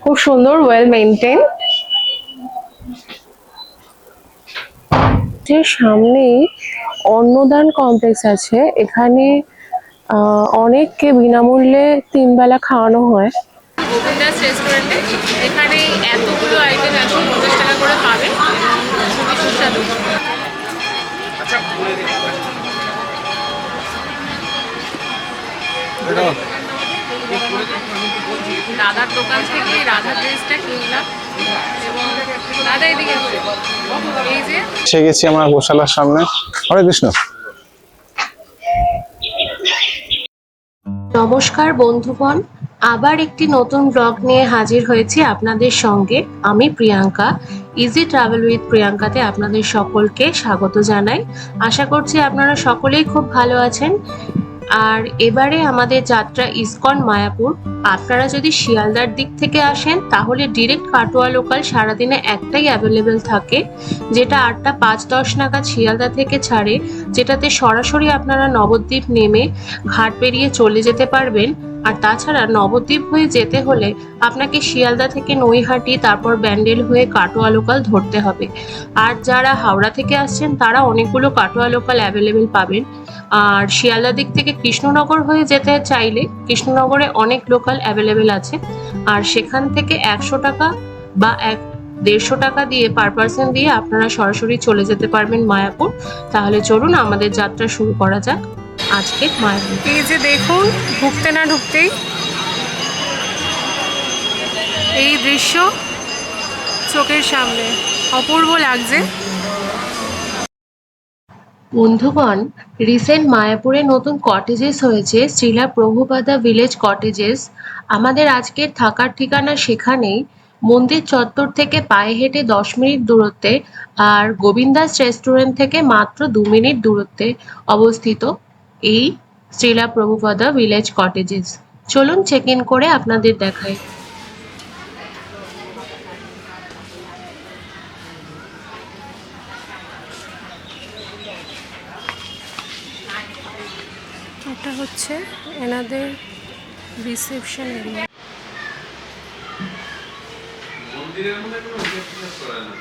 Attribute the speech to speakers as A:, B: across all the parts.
A: খুব সুন্দর, well maintain. যে সামনেই অন্নদান কমপ্লেক্স আছে, এখানে অনেককে বিনামূল্যে 3 বেলা খাওয়ানো হয়।
B: গোবিন্দাস রেস্টুরেন্টে এখানে এতগুলো আইটেম 150 টাকা করে পাবে, খুবই সুস্বাদু। দাদার দোকান থেকে রাধা ড্রেসটা কিনলাম এবং দাদা এদিকে এই যে
C: এসে গেছি আমার গোশালার সামনে। হরে কৃষ্ণ।
A: নমস্কার বন্ধুগণ, আবার একটি নতুন ব্লগ নিয়ে হাজির হয়েছি আপনাদের সঙ্গে। আমি প্রিয়াঙ্কা, ইজি ট্রাভেল উইথ প্রিয়াঙ্কাতে আপনাদের সকলকে স্বাগত জানাই। আশা করছি আপনারা সকলেই খুব ভালো আছেন। আর এবারে আমাদের যাত্রা ইসকন মায়াপুর। আপনারা যদি শিয়ালদার দিক থেকে আসেন তাহলে ডিরেক্ট কাটোয়া লোকাল সারাদিনে একটাই অ্যাভেলেবেল থাকে, যেটা 8টা 5-10 নাগাদ শিয়ালদা থেকে ছাড়ে, যেটাতে সরাসরি আপনারা নবদ্বীপ নেমে ঘাট পেরিয়ে চলে যেতে পারবেন। আর তাছাড়া নবদ্বীপ হয়ে যেতে হলে আপনাকে শিয়ালদা থেকে নৈহাটি, তারপর ব্যান্ডেল হয়ে কাটোয়া লোকাল ধরতে হবে। আর যারা হাওড়া থেকে আসছেন তারা অনেকগুলো কাটোয়া লোকাল অ্যাভেলেবেল পাবেন। আর শিয়ালদা দিক থেকে কৃষ্ণনগর হয়ে যেতে চাইলে কৃষ্ণনগরে অনেক লোকাল অ্যাভেলেবেল আছে, আর সেখান থেকে 100 টাকা বা 150 টাকা দিয়ে পার পার্সন দিয়ে আপনারা সরাসরি চলে যেতে পারবেন মায়াপুর। তাহলে চলুন আমাদের যাত্রা শুরু করা যাক আজকে মায়াপুর।
B: এই যে দেখুন, ঢুকতে না ঢুকতেই এই দৃশ্য চোখের সামনে, অপূর্ব লাগছে।
A: বন্ধুগণ, রিসেন্ট মায়াপুরে নতুন কটেজেস হয়েছে, শ্রীলা প্রভুপাদা ভিলেজ কটেজেস। আমাদের আজকের থাকার ঠিকানা সেখানেই, মন্দির চত্বর থেকে পায়ে হেঁটে 10 মিনিট দূরত্বে, আর গোবিন্দাস রেস্টুরেন্ট থেকে মাত্র 2 মিনিট দূরত্বে অবস্থিত এই শ্রীলা প্রভুপাদা ভিলেজ কটেজেস। চলুন চেক ইন করে আপনাদের দেখাই।
B: এটা হচ্ছে এনাদের রিসেপশন এরিয়া।
D: মন্দিরের মধ্যে কোনো রিসেপশন করে না।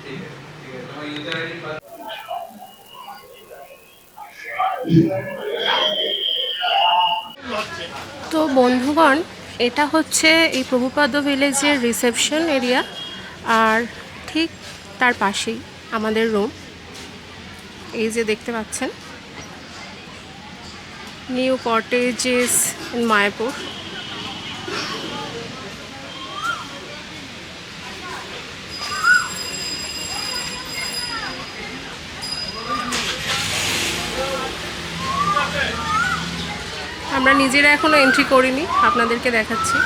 D: ঠিক আছে, তোমার ইউজার আইডি
B: তো বন্ধুগণ, এটা হচ্ছে এই প্রভুপাদ ভিলেজের রিসেপশন এরিয়া, আর ঠিক তার পাশেই আমাদের রুম। এই যে দেখতে পাচ্ছেন, নিউ কটেজেস ইন মায়াপুর। আমরা নিজেরা এখনো এন্ট্রি করিনি, আপনাদেরকে দেখাচ্ছি।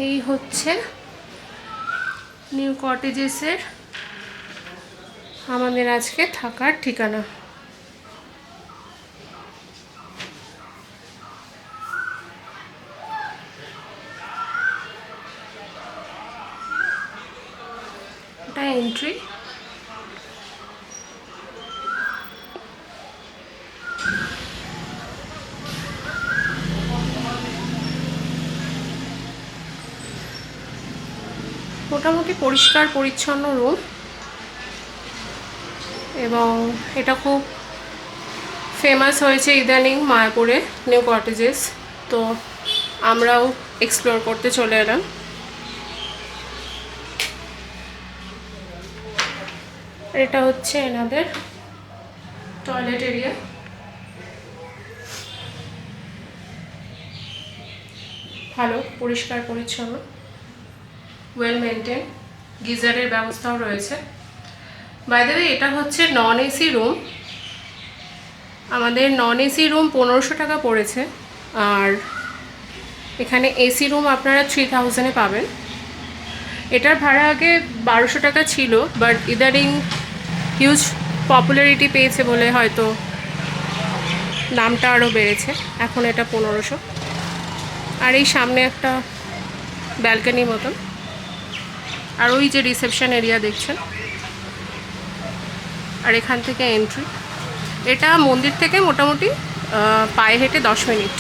B: এই হচ্ছে নিউ কটেজেসের আমাদের আজকে থাকার ঠিকানা। এটা এন্ট্রি। মোটামুটি পরিষ্কার পরিচ্ছন্ন রুম, এবং এটা খুব ফেমাস হয়েছে ইদানিং মায়াপুরে নিউ কটেজেস, তো আমরাও এক্সপ্লোর করতে চলে এলাম। এটা হচ্ছে এনাদের টয়লেট এরিয়া। ভালো, পরিষ্কার পরিচ্ছন্ন, ওয়েল মেনটেন, গিজারের ব্যবস্থাও রয়েছে। বাই দ্য ওয়ে, এটা হচ্ছে নন এসি রুম। আমাদের নন এসি রুম 1500 টাকা পড়েছে, আর এখানে এসি রুম আপনারা 3000-এ পাবেন। এটার ভাড়া আগে 1200 টাকা ছিল, বাট ইদারিং হিউজ পপুলারিটি পেয়েছে বলে হয়তো দামটা আরও বেড়েছে, এখন এটা 1500। আর এই সামনে একটা ব্যালকনির মতন, আর ওই যে রিসেপশন এরিয়া দেখছেন, আর এখান থেকে এন্ট্রি। এটা মন্দির থেকে মোটামুটি পায়ে হেঁটে 10 মিনিট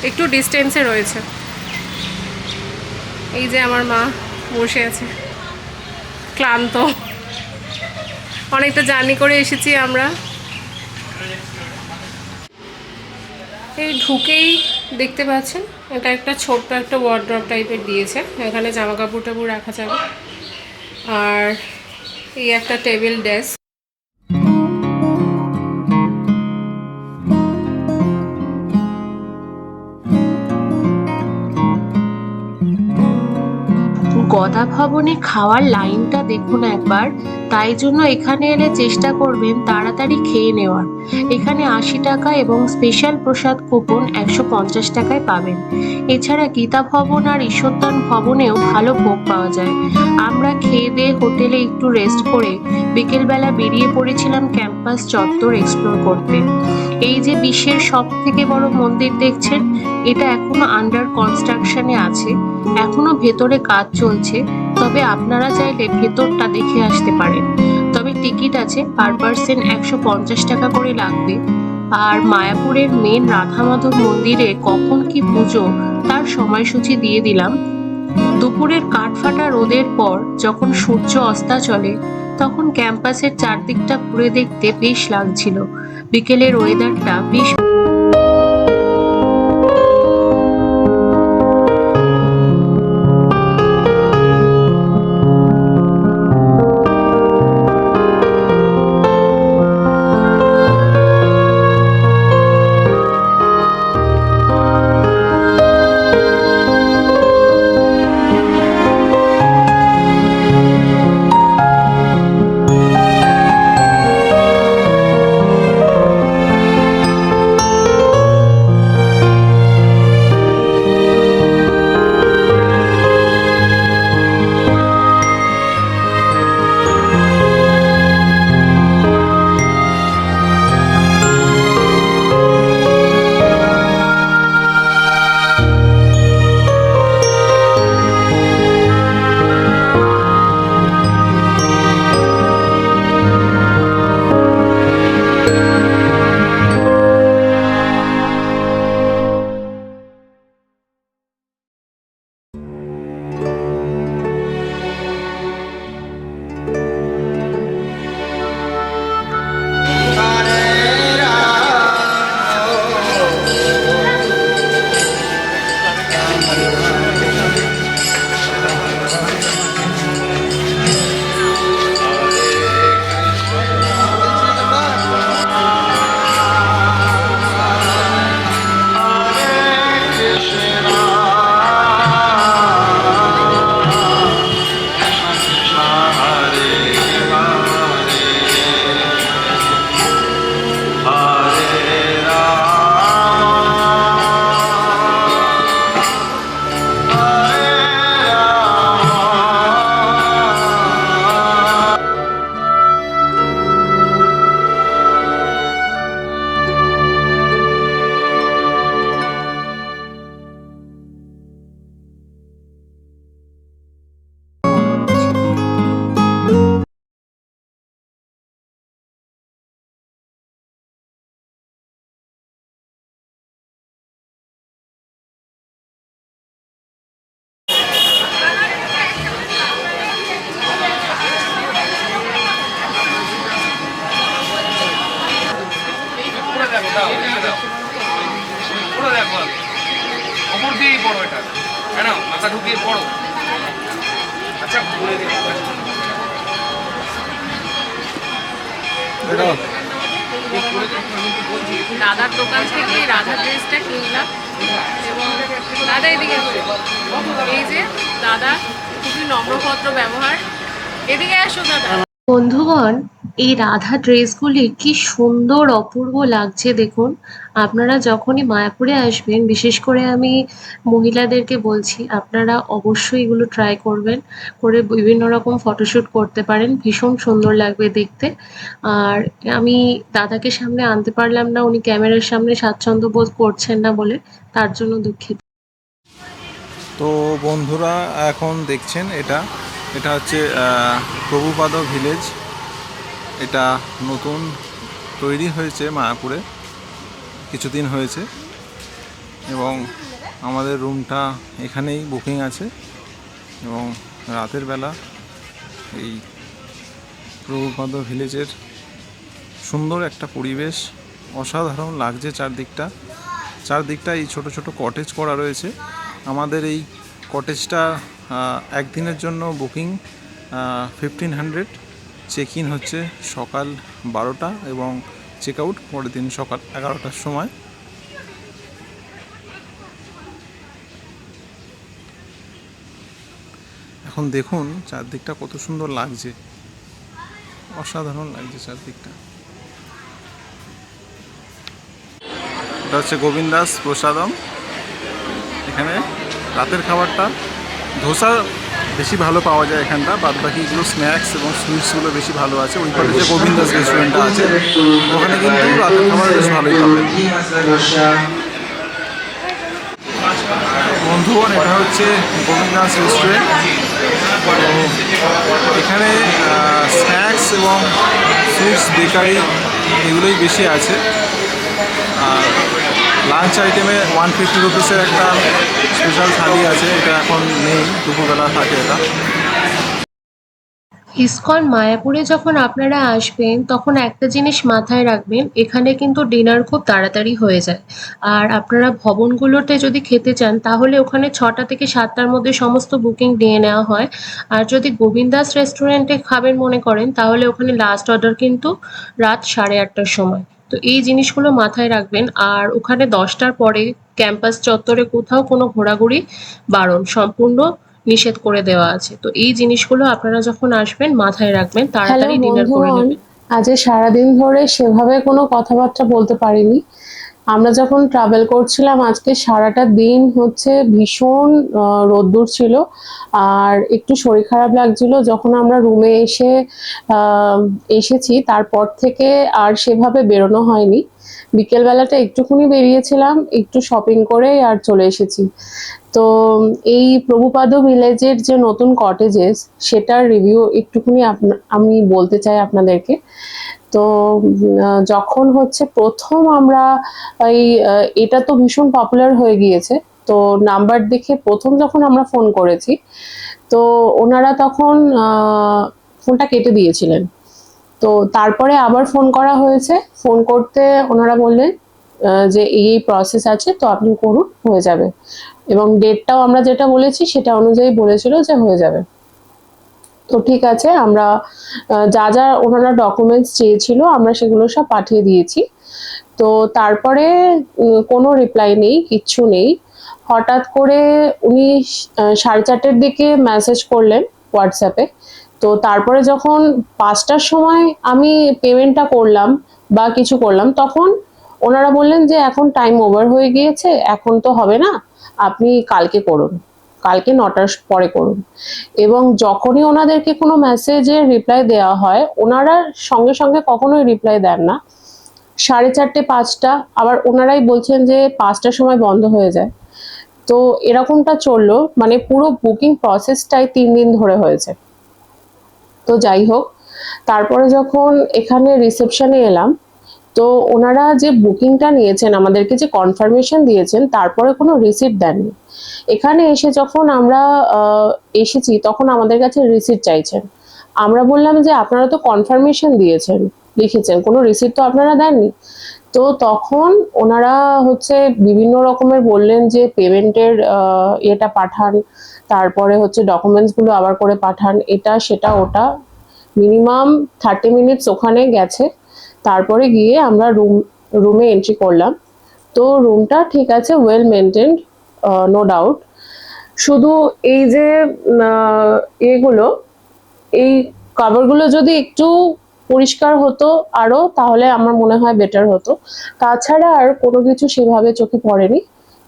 B: একটু ডিস্টেন্সে রয়েছে। এই যে আমার মা বসে আছে ক্লান্ত, অনেকটা জার্নি করে এসেছি আমরা। এই ঢুকেই দেখতে পাচ্ছেন এটা একটা ছোট্ট একটা ওয়ার্ড্রপ টাইপের দিয়েছে, এখানে জামা কাপড় টাপড় রাখা যাবে। আর এই একটা টেবিল ডেস্ক।
A: গদা ভবনে খাওয়ার লাইনটা দেখুন একবার, তাই জন্য এখানে এলে চেষ্টা করবেন তাড়াতাড়ি খেয়ে নেওয়ার। এখানে 80 টাকা এবং স্পেশাল প্রসাদ কুপন 150 টাকায় পাবেন। এছাড়া গীতা ভবন আর ঈশ্বরদান ভবনেও ভালো ভোগ পাওয়া যায়। আমরা খেয়ে দিয়ে হোটেলে একটু রেস্ট করে বিকেলবেলা বেরিয়ে পড়েছিলাম ক্যাম্পাস চত্বর এক্সপ্লোর করতে। এই যে বিশ্বের সব থেকে বড় মন্দির দেখছেন, এটা এখনো আন্ডার কনস্ট্রাকশনে আছে, এখনো ভেতরে কাজ চলছে। তবে আপনারা চাইলে ভেতরটা দেখে আসতে পারেন। তবে টিকিট আছে, পার পার্সন 150 টাকা করে লাগবে। আর মায়াপুরের মেন রাধা মাধব মন্দিরে কখন কি পুজো তার সময়সূচি দিয়ে দিলাম। দুপুরের কাঠফাটা রোদের পর যখন সূর্য অস্তাচলে, তখন ক্যাম্পাসের চারদিকটা ঘুরে দেখতে বেশ লাগছিল। বিকেলের ওয়েদারটা বেশ
B: দাদার দোকান থেকে রাধা ড্রেসটা কিনলাম। এবং দাদা এদিকে এসো। এই যে দাদা খুবই নম্রভদ্র ব্যবহার, এদিকে আসো দাদা।
A: বন্ধুগণ, এই রাধা ড্রেসগুলি কি সুন্দর অপূর্ব লাগছে দেখুন। আপনারা যখনই মায়াপুরে আসবেন, বিশেষ করে আমি মহিলাদেরকে বলছি, আপনারা অবশ্যই এগুলো ট্রাই করবেন, করে বিভিন্ন রকম ফটোশ্যুট করতে পারেন, ভীষণ সুন্দর লাগবে দেখতে। আর আমি দাদাকে সামনে আনতে পারলাম না, উনি ক্যামেরার সামনে স্বাচ্ছন্দ্য বোধ করছেন না বলে, তার জন্য দুঃখিত।
C: তো বন্ধুরা এখন দেখছেন এটা এটা হচ্ছে প্রভুপাদ ভিলেজ। এটা নতুন তৈরি হয়েছে মায়াপুরে, কিছুদিন হয়েছে, এবং আমাদের রুমটা এখানেই বুকিং আছে। এবং রাতের বেলা এই প্রভুপাদ ভিলেজের সুন্দর একটা পরিবেশ, অসাধারণ লাগছে চারদিকটা এই ছোট ছোট কটেজ করা রয়েছে। আমাদের এই কটেজটা একদিনের জন্য বুকিং 1500, চেক ইন হচ্ছে সকাল 12টা এবং চেক আউট পরের দিন সকাল 11টার সময়। এখন দেখুন চারদিকটা কত সুন্দর লাগছে, অসাধারণ লাগছে চারদিকটা। এটা হচ্ছে গোবিন্দাস প্রসাদম। এখানে রাতের খাবারটা ধোসা বেশি ভালো পাওয়া যায় এখানটা, বাদ বাকিগুলো স্ন্যাক্স এবং সুইটসগুলো বেশি ভালো আছে। ওই পাশে যে গোবিন্দাস রেস্টুরেন্টটা আছে ওখানে কিন্তু রাতের খাবার বেশ ভালোই পাবেন। বন্ধুগণ, এটা হচ্ছে গোবিন্দাস রেস্টুরেন্ট। তো এখানে স্ন্যাক্স এবং সুইটস, বেকারি এগুলোই বেশি আছে। আর লাঞ্চ আইটেমে 150 রুপিসের একটা স্পেশাল থালি আছে, এটা এখন নেই, দুপুরবেলা থাকে এটা।
A: ইসকন মায়াপুরে যখন আপনারা আসবেন তখন একটা জিনিস মাথায় রাখবেন, এখানে কিন্তু ডিনার খুব তাড়াতাড়ি হয়ে যায়। আর আপনারা ভবনগুলোতে যদি খেতে চান তাহলে ওখানে 6টা থেকে 7টার মধ্যে সমস্ত বুকিং নিয়ে নেওয়া হয়। আর যদি গোবিন্দাস রেস্টুরেন্টে খাবেন মনে করেন তাহলে ওখানে লাস্ট অর্ডার কিন্তু রাত 8:30টার সময়। তো এই জিনিসগুলো মাথায় রাখবেন। আর ওখানে 10টার পরে ক্যাম্পাস চত্বরে কোথাও কোনো ঘোরাঘুরি বারণ, সম্পূর্ণ নিষেধ করে দেওয়া আছে। তো এই জিনিসগুলো আপনারা যখন আসবেন মাথায় রাখবেন, তাড়াতাড়ি ডিনার করে নেবেন।
B: আজ সারাদিন ধরে সেভাবে কোনো কথাবার্তা বলতে পারিনি। আমরা যখন ট্রাভেল করছিলাম আজকে সারাটা দিন হচ্ছে ভীষণ রোদ্দুর ছিল, আর একটু শরীর খারাপ লাগছিল। যখন আমরা রুমে এসেছি তারপর থেকে আর সেভাবে বেরোনো হয়নি। বিকেলবেলাটা একটুখানি বেরিয়েছিলাম, একটু শপিং করে আর চলে এসেছি। তো এই প্রভুপাদ ভিলেজের যে নতুন কটেজেস সেটার রিভিউ একটুখানি আমি বলতে চাই আপনাদেরকে। তো যখন হচ্ছে প্রথম আমরা এটা তো ভীষণ পপুলার হয়ে গিয়েছে, তো নাম্বার দেখে প্রথম যখন আমরা ফোন করেছি তো ওনারা তখন ফোনটা কেটে দিয়েছিলেন। তো তারপরে আবার ফোন করা হয়েছে, ফোন করতে ওনারা বললেন যে এই প্রসেস আছে, তো আপনি করুন, হয়ে যাবে। এবং ডেটটাও আমরা যেটা বলেছি সেটা অনুযায়ী বলেছিল যে হয়ে যাবে। তো ঠিক আছে, আমরা যা যা ওনারা ডকুমেন্টস চেয়েছিল আমরা সেগুলো সব পাঠিয়ে দিয়েছি। তো তারপরে কোনো রিপ্লাই নেই, কিচ্ছু নেই। হঠাৎ করে উনি 4:30টার দিকে মেসেজ করলেন হোয়াটসঅ্যাপে। তো তারপরে যখন 5টার সময় আমি পেমেন্টটা করলাম বা কিছু করলাম, তখন ওনারা বললেন যে এখন টাইম ওভার হয়ে গিয়েছে, এখন তো হবে না, আপনি কালকে করুন, কালকে 9টার পরে করুন। এবং যখনই ওনাদেরকে কোনো মেসেজের রিপ্লাই দেওয়া হয় ওনারা সঙ্গে সঙ্গে কখনোই রিপ্লাই দেন না। 4:30, 5টা, আবার ওনারাই বলছেন যে 5টার সময় বন্ধ হয়ে যায়। তো এরকমটা চললো, মানে পুরো বুকিং প্রসেসটাই 3 দিন ধরে হয়েছে। তো যাই হোক, তারপরে যখন এখানে রিসেপশনে এলাম তো ওনারা যে বুকিংটা নিয়েছেন, আমাদেরকে যে কনফার্মেশন দিয়েছেন, তারপরে কোনো রিসিট দেননি। এখানে এসে যখন আমরা এসেছি তখন আমাদের কাছে রিসিট চাইছেন। আমরা বললাম যে আপনারা তো কনফার্মেশন দিয়েছেন, লিখেছেন, কোনো রিসিট তো আপনারা দেননি। তো তখন ওনারা হচ্ছে বিভিন্ন রকমের বললেন যে পেমেন্টের এটা পাঠান, তারপরে হচ্ছে ডকুমেন্টসগুলো আবার করে পাঠান, এটা সেটা ওটা। মিনিমাম 30 মিনিটস ওখানে গেছে। তারপরে গিয়ে আমরা রুমে এন্ট্রি করলাম। তো রুমটা ঠিক আছে, ওয়েল মেনটেন্ড, নো ডাউট। শুধু এই যে এগুলো, এই কভারগুলো যদি একটু
A: পরিষ্কার হতো আরো, তাহলে আমার মনে হয় বেটার হতো। তাছাড়া আর কোনো কিছু সেভাবে চোখে পড়েনি,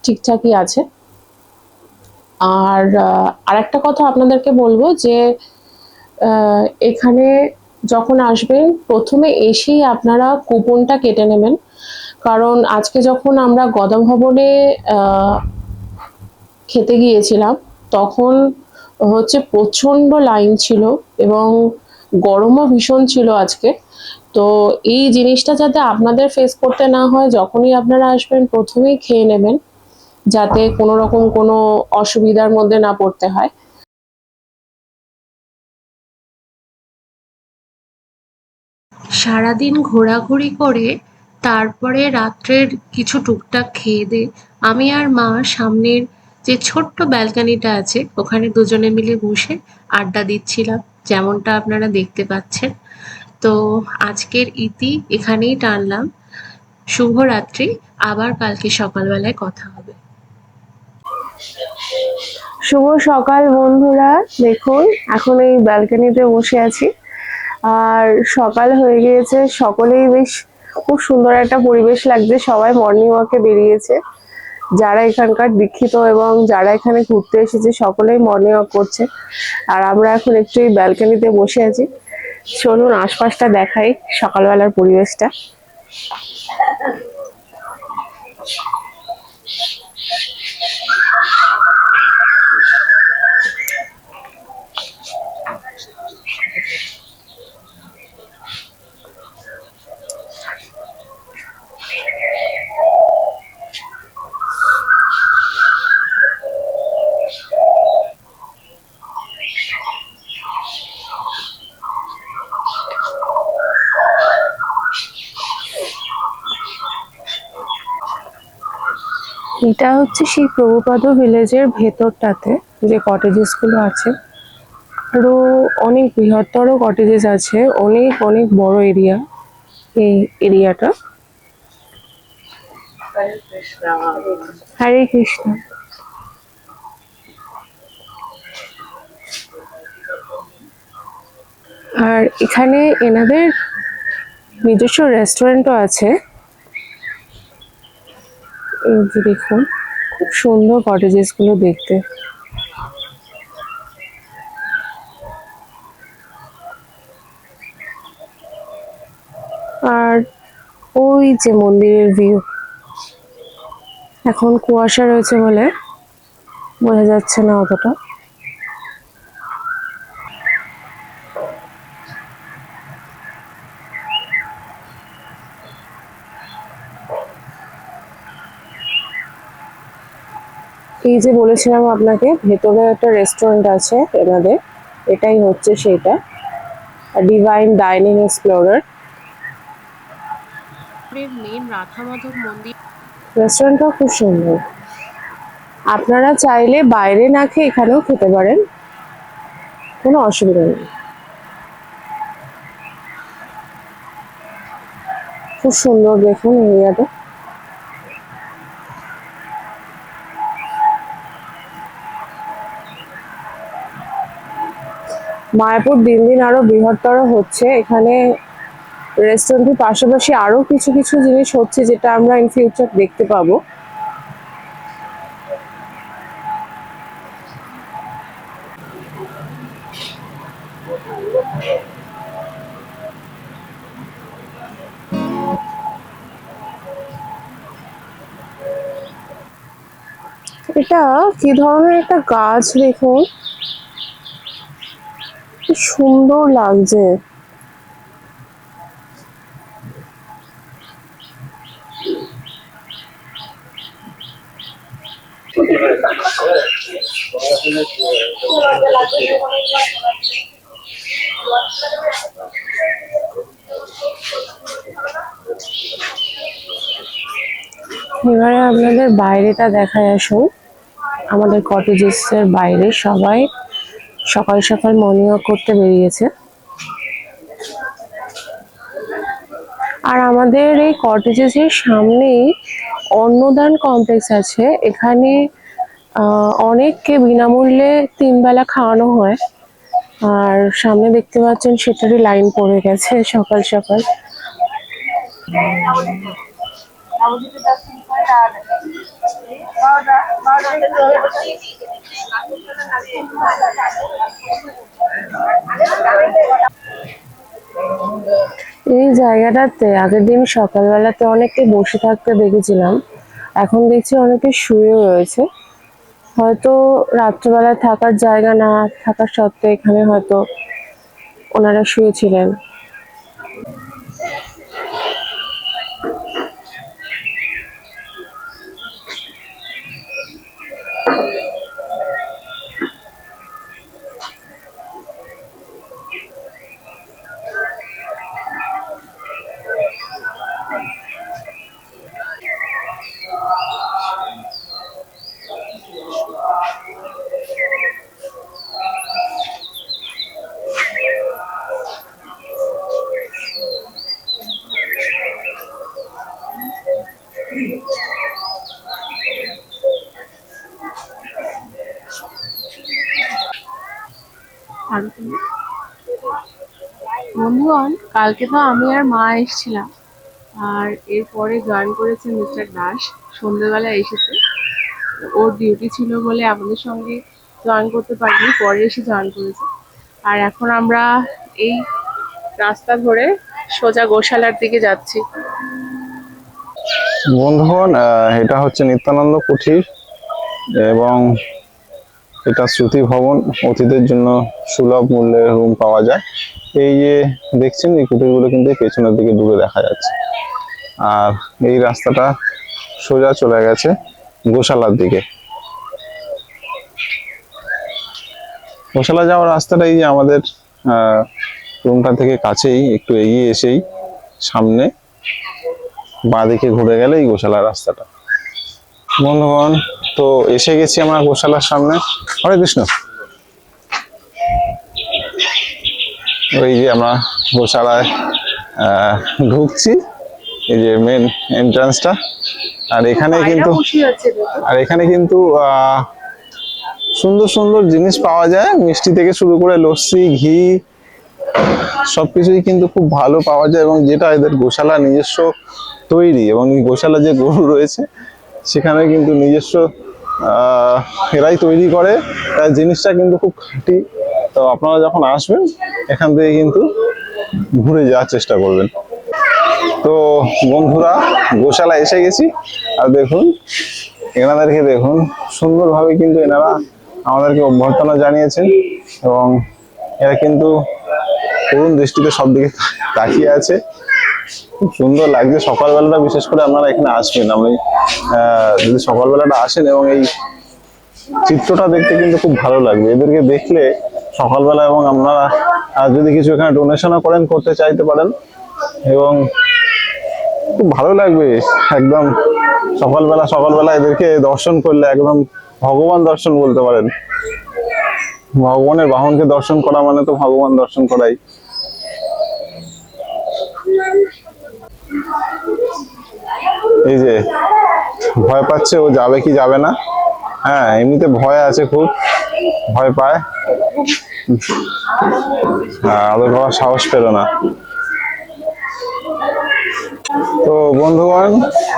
A: ঠিকঠাকই আছে। আর আরেকটা কথা আপনাদেরকে বলবো যে এখানে যখন আসবেন প্রথমে এসেই আপনারা কুপনটা কেটে নেবেন, কারণ আজকে যখন আমরা গদাভবনে খেতে গিয়েছিলাম তখন হচ্ছে প্রচন্ড লাইন ছিল এবং গরমও ভীষণ ছিল আজকে। তো এই জিনিসটা যাতে আপনাদের ফেস করতে না হয়, যখনই আপনারা আসবেন প্রথমেই খেয়ে নেবেন, যাতে কোনো রকম কোনো অসুবিধার মধ্যে না পড়তে হয়।
B: সারাদিন ঘোরাঘুরি করে তারপরে রাত্রের কিছু টুকটাক খেয়ে দিয়ে আমি আর মা সামনের যে ছোট্ট ব্যালকনিটা আছে ওখানে দুজনে মিলে বসে আড্ডা দিচ্ছিলাম, যেমনটা আপনারা দেখতে পাচ্ছেন। তো আজকের ইতি এখানেই টানলাম। শুভরাত্রি, আবার কালকে সকালবেলায় কথা হবে।
A: শুভ সকাল বন্ধুরা, দেখুন এখন এই ব্যালকনিতে বসে আছি আর সকাল হয়ে গিয়েছে। সকলেই বেশ খুব সুন্দর একটা পরিবেশ লাগছে, সবাই মর্নিং ওয়াকে বেরিয়েছে। যারা এখানকার দীক্ষিত এবং যারা এখানে ঘুরতে এসেছে সকলেই মর্নিং ওয়াক করছে, আর আমরা এখন একটু এই ব্যালকনিতে বসে আছি। চলুন আশপাশটা দেখাই, সকালবেলার পরিবেশটা। এটা হচ্ছে সেই প্রভুপাদ ভিলেজের ভেতরটাতে যে কটেজেস গুলো আছে, আরো অনেক বৃহত্তর কটেজেস আছে, অনেক অনেক বড় এরিয়া এই এরিয়াটা। হরে কৃষ্ণ। আর এখানে এনাদের নিজস্ব রেস্টুরেন্টও আছে। এই যে দেখুন, খুব সুন্দর কটেজেস গুলো দেখতে। আর ওই যে মন্দিরের ভিউ, এখন কুয়াশা রয়েছে বলে বোঝা যাচ্ছে না অতটা। এই যে বলেছিলাম আপনাকে, ভেতরে একটা রেস্টুরেন্ট আছে এনাদের, এটাই হচ্ছে সেটা, divine dining explorer.
B: Main Radha Madhav মন্দির।
A: রেস্টুরেন্টটাও খুব সুন্দর, আপনারা চাইলে বাইরে না খেয়ে এখানেও খেতে পারেন, কোনো অসুবিধা নেই। খুব সুন্দর দেখুন এরিয়াটা। মায়াপুর দিন দিন আরো বৃহত্তর হচ্ছে। এখানে রেস্টুরেন্টের পাশাপাশি আরো কিছু কিছু জিনিস হচ্ছে, যেটা আমরা ইন ফিউচার দেখতে পাবো। এটা কি ধরনের একটা গাছ দেখুন, কি সুন্দর লাগছে। এবারে আপনাদের বাইরেটা দেখায় আসুন। আমাদের কটেজেস এর বাইরে সবাই সকাল সকাল মর্নিং ওয়াক করতে বেরিয়েছে। আর আমাদের এই কটেজেস এর সামনেই অন্নদান কমপ্লেক্স আছে। এখানে অনেককে বিনামূল্যে 3 বেলা খাওয়ানো হয়।
B: আর সামনে দেখতে পাচ্ছেন সেটারই লাইন পড়ে গেছে সকাল সকাল। এই জায়গাটাতে আগের দিন সকালবেলাতে অনেকে বসে থাকতে দেখেছিলাম, এখন দেখছি অনেকে শুয়েও রয়েছে। হয়তো রাত্রেবেলা থাকার জায়গা না থাকার সত্ত্বে এখানে হয়তো ওনারা শুয়েছিলেন।
A: বন্ধুগণ, কালকে তো আমি আর মা এসেছিলাম, আর এরপরে জয়েন করেছে মিস্টার দাস। সন্ধ্যেবেলা এসেছে, ওর ডিউটি ছিল বলে আমাদের সঙ্গে জয়েন করতে পারিনি, পরে এসে জয়েন করেছে। আর এখন আমরা এই রাস্তা ধরে সোজা গোশালার দিকে যাচ্ছি।
C: বন্ধুগণ, এটা হচ্ছে নিত্যানন্দ কুঠির এবং এটা শ্রুতি ভবন। অতিথিদের জন্য সুলভ মূল্যে রুম পাওয়া যায়। এই যে দেখছেন, এই কুটিরগুলো কিন্তু পেছনের দিকে দূরে দেখা যাচ্ছে। আর এই রাস্তাটা সোজা চলে গেছে গোশালার দিকে। গোশালা যাওয়ার রাস্তাটা এই যে আমাদের রুমটা থেকে কাছেই, একটু এগিয়ে এসেই সামনে বাঁদিকে ঘুরে গেলে এই গোশালার রাস্তাটা। বন্ধুগণ, তো এসে গেছি আমরা গোশালার সামনে। হরে কৃষ্ণ। ওই যে আমরা গোশালায় ঢুকছি, এই যে মেন এন্ট্রান্সটা। আর এখানে কিন্তু সুন্দর সুন্দর জিনিস পাওয়া যায়, মিষ্টি থেকে শুরু করে লস্যি, ঘি, সবকিছুই কিন্তু খুব ভালো পাওয়া যায়। এবং যেটা এদের গোশালা নিজস্ব তৈরি, এবং এই গোশালা যে গরু রয়েছে সেখানে কিন্তু নিজস্ব এরাই তৈরি করে, তার জিনিসটা কিন্তু খুব খাঁটি। তো আপনারা যখন আসবেন এখান থেকে কিন্তু ঘুরে যাওয়ার চেষ্টা করবেন। তো বন্ধুরা, গোশালা এসে গেছি। আর দেখুন, এনাদেরকে দেখুন, সুন্দরভাবে কিন্তু এনারা আমাদেরকে অভ্যর্থনা জানিয়েছেন। এবং এরা কিন্তু করুণ দৃষ্টিতে সব দিকে তাকিয়ে আছে। খুব সুন্দর লাগছে। সকালবেলাটা বিশেষ করে আপনারা এখানে আসবেন, আপনি যদি সকালবেলাটা আসেন এবং এই চিত্রটা দেখতে কিন্তু খুব ভালো লাগবে। এদেরকে দেখলে সকালবেলা, এবং আপনারা যদি কিছু এখানে ডোনেশনও করেন, করতে চাইতে পারেন, এবং খুব ভালো লাগবে। একদম সকালবেলা এদেরকে দর্শন করলে একদম ভগবান দর্শন বলতে পারেন। ভগবানের বাহনকে দর্শন করা মানে তো ভগবান দর্শন করাই। এই যে ভয় পাচ্ছে, ও যাবে কি যাবে না। হ্যাঁ, এমনিতে ভয় আছে, খুব ভয় পায়। ওদের বাবা সাহস পেল না। তো বন্ধুগণ,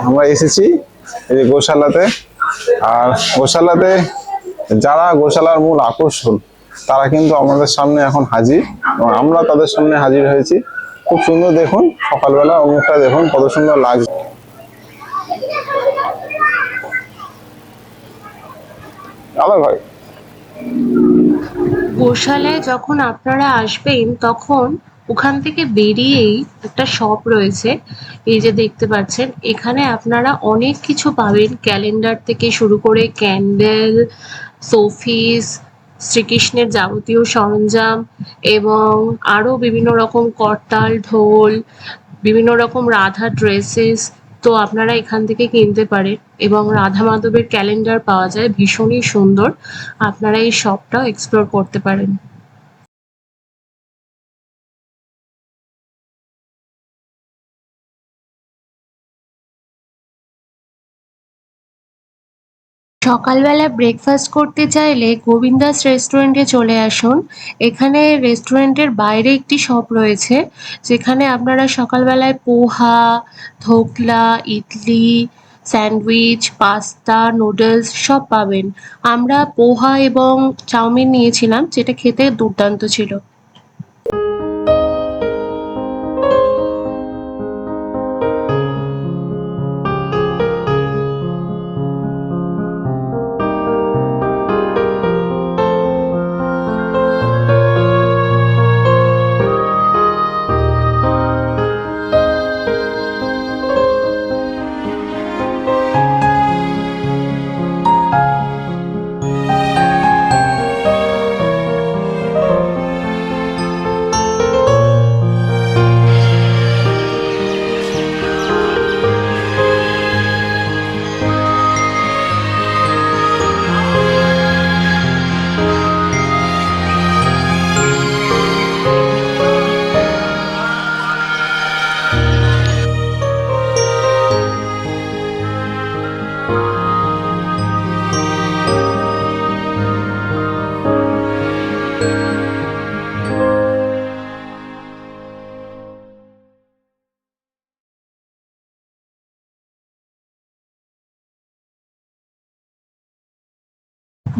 C: আমরা এসেছি এই যে গোশালাতে। আর গোশালাতে যারা গোশালার মূল আকর্ষণ, তারা কিন্তু আমাদের সামনে এখন হাজির, এবং আমরা তাদের সামনে হাজির হয়েছি। খুব সুন্দর, দেখুন সকালবেলা মুখটা দেখুন কত সুন্দর লাগছে। আবার ভাই,
A: গোশালায় যখন আপনারা আসবেন তখন ওখান থেকে বেরিয়েই একটা শপ রয়েছে, এই যে দেখতে পাচ্ছেন। এখানে আপনারা অনেক কিছু পাবেন, ক্যালেন্ডার থেকে শুরু করে ক্যান্ডেল, শোপিস, শ্রীকৃষ্ণের যাবতীয় সরঞ্জাম, এবং আরো বিভিন্ন রকম করতাল, ঢোল, বিভিন্ন রকম রাধা ড্রেসেস। তো আপনারা এখান থেকে কিনতে পারেন, এবং রাধা মাধবের ক্যালেন্ডার পাওয়া যায়, ভীষণই সুন্দর। আপনারা এই শপটাও এক্সপ্লোর করতে পারেন। সকালবেলা ব্রেকফাস্ট করতে চাইলে গোবিন্দাস রেস্টুরেন্টে চলে আসুন। এখানে রেস্টুরেন্টের বাইরে একটি শপ রয়েছে, যেখানে আপনারা সকালবেলায় poha, dhokla, idli, sandwich, pasta, noodles সব পাবেন। আমরা পোহা এবং চাউমিন নিয়েছিলাম, যেটা খেতে দুর্দান্ত ছিল।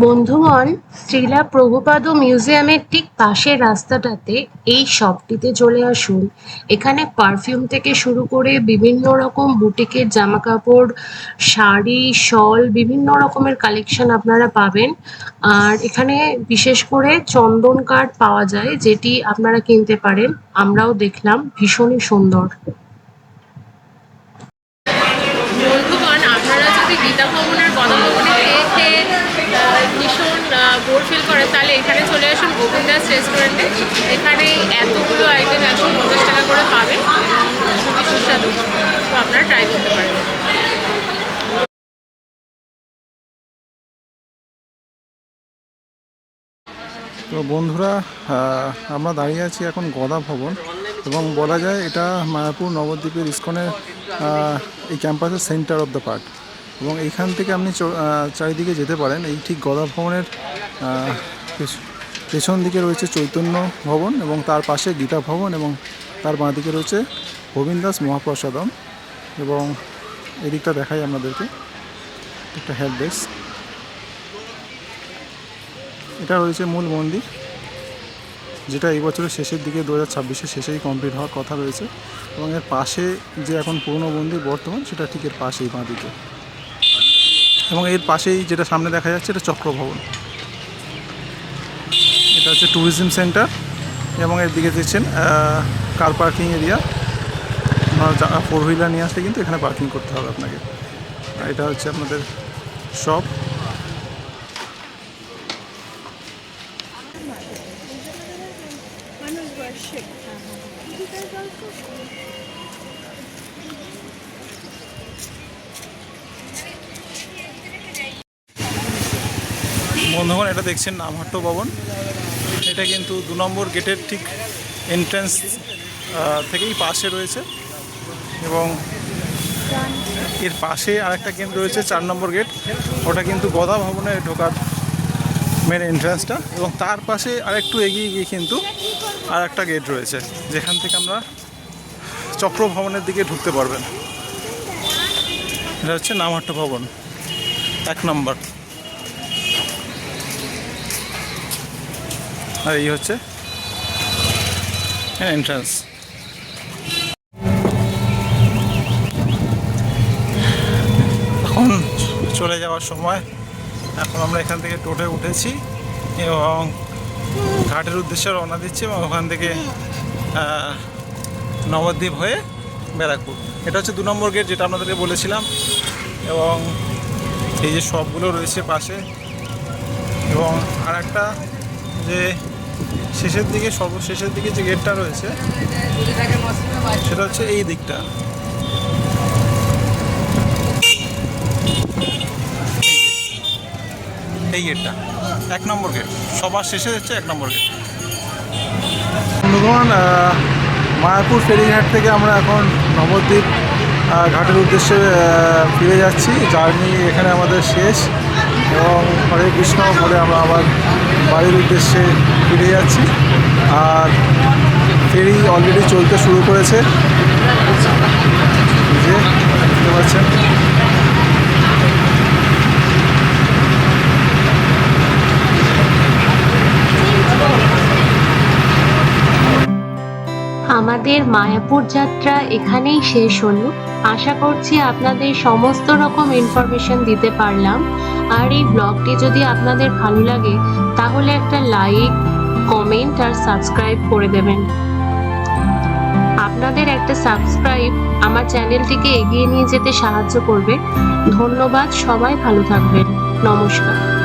A: বন্ধুগণ, শ্রীলা প্রভুপাদ মিউজিয়ামের ঠিক পাশের রাস্তাটাতে এই শপটিতে চলে আসুন। এখানে পারফিউম থেকে শুরু করে বিভিন্ন রকম বুটিকের জামা কাপড়, শাড়ি, শল, বিভিন্ন রকমের কালেকশন আপনারা পাবেন। আর এখানে বিশেষ করে চন্দন কাঠ পাওয়া যায়, যেটি আপনারা কিনতে পারেন। আমরাও দেখলাম, ভীষণই সুন্দর।
B: বন্ধুগণ, আপনারা যদি গীতা ভবনের গদা ভবনে খেয়ে ভীষণ বোর ফিল করেন, তাহলে এখানে চলে আসুন গোবিন্দাস রেস্টুরেন্টে। এখানে এতগুলো আইটেম 150 টাকা করে পাবেন, খুবই সুস্বাদু। তো আপনারা ট্রাই করতে পারেন।
C: তো বন্ধুরা, আমরা দাঁড়িয়ে আছি এখন গদা ভবন, এবং বলা যায় এটা মায়াপুর নবদ্বীপের ইস্কনের এই ক্যাম্পাসের সেন্টার অফ দ্য পার্ক। এবং এইখান থেকে আপনি চারিদিকে যেতে পারেন। এই ঠিক গদা ভবনের পেছন দিকে রয়েছে চৈতন্য ভবন, এবং তার পাশে গীতা ভবন, এবং তার বাঁ দিকে রয়েছে গোবিন্দাস মহাপ্রসাদম। এবং এদিকটা দেখাই আপনাদেরকে, একটা হেল্প ডেস্ক। এটা রয়েছে মূল মন্দির, যেটা এই বছরের শেষের দিকে 2026-এর শেষেই কমপ্লিট হওয়ার কথা রয়েছে। এবং এর পাশে যে এখন পুরনো মন্দির বর্তমান, সেটা ঠিক এর পাশেই বাঁ দিকে। এবং এর পাশেই যেটা সামনে দেখা যাচ্ছে, এটা চক্র ভবন। এটা হচ্ছে ট্যুরিজম সেন্টার, এবং এর দিকে দেখছেন car parking area. Four wheeler নিয়ে আসলে কিন্তু এখানে পার্কিং করতে হবে আপনাকে। আর এটা হচ্ছে আপনাদের শপ। বন্ধুগণ, এটা দেখছেন নামহাট্ট ভবন। এটা কিন্তু 2 নম্বর গেটের ঠিক এন্ট্রান্স থেকেই পাশে রয়েছে, এবং এর পাশে আরেকটা গেট রয়েছে 4 নম্বর গেট। ওটা কিন্তু গদা ভবনে ঢোকার মেন এন্ট্রান্সটা, এবং তার পাশে আরেকটু এগিয়ে গিয়ে কিন্তু আর একটা গেট রয়েছে, যেখান থেকে আমরা চক্র ভবনের দিকে ঢুকতে পারবেন। এটা হচ্ছে নামহাট্ট ভবন 1 নম্বর। আর এই হচ্ছে এন্ট্রান্স। এখন চলে যাওয়ার সময়। এখন আমরা এখান থেকে টোটোে উঠেছি এবং ঘাটের উদ্দেশ্যে রওনা দিচ্ছি, এবং ওখান থেকে নবদ্বীপ হয়ে ব্যারাকপুর। এটা হচ্ছে 2 নম্বর গেট, যেটা আপনাদেরকে বলেছিলাম। এবং এই যে শপগুলো রয়েছে পাশে, এবং আর একটা যে শেষের দিকে, সর্বশেষের দিকে যে গেটটা রয়েছে, সেটা হচ্ছে এই দিকটা। এই গেটটা 1 নম্বর গেট, সবার শেষে হচ্ছে 1 নম্বর গেট। বন্ধুগণ, মায়াপুর ফেরিঘাট থেকে আমরা এখন নবদ্বীপ ঘাটের উদ্দেশ্যে ফিরে যাচ্ছি। জার্নি এখানে আমাদের শেষ। এবং হরে কৃষ্ণ বলে আমরা আবার বাড়ির উদ্দেশ্যে ফিরে যাচ্ছি। আর ফেরি অলরেডি চলতে শুরু করেছে, এই যে দেখতে পাচ্ছেন।
A: আমাদের মায়াপুর যাত্রা এখানেই শেষ হলো। আশা করছি আপনাদের সমস্ত রকম ইনফরমেশন দিতে পারলাম। আর এই ব্লগটি যদি আপনাদের ভালো লাগে তাহলে একটা লাইক, কমেন্ট আর সাবস্ক্রাইব করে দেবেন। আপনাদের একটা সাবস্ক্রাইব আমার চ্যানেলটিকে এগিয়ে নিয়ে যেতে সাহায্য করবে। ধন্যবাদ, সবাই ভালো থাকবেন। নমস্কার।